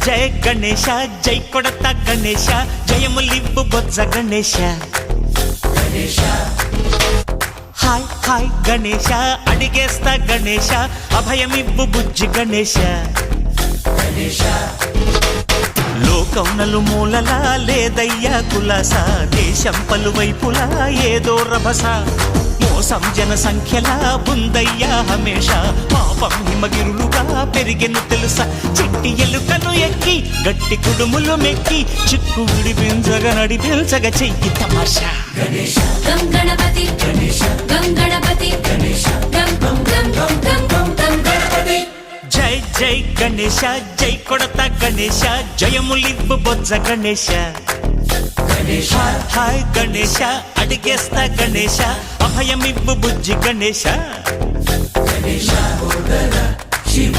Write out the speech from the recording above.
జయ గణేశ జై కొడత గణేశ జయములివ్వు బొజ్జ Ganesha hi hi Ganesha అడిగేస్తా Ganesha అభయమివ్వు బుజ్జి గణేశ లోకం నలుమూలలా లేదయ్యా కులాస దేశం పలువైపులా ఏదో రభస మోసం జన సంఖ్యలా ఉందయ్యా హమేష పాపం హిమగిరులుగా పెరిగెను తెలుసా చిట్టి ఎలుకను ఎక్కి గట్టి కుడుములు మెక్కి చిక్కు విడిపించగా నడిపించగా చెయ్యి తమాషా గం గణపతి గం గణపతి గం గం గం గం గం గం గణపతి జై జై గణేశ జై కొడత గణేశ జయములివ్వు బొజ్జ గణేశ హాయ్ గణేశ అడిగేస్తా గణేశ అభయమివ్వు బుజ్జి గణేశ శివ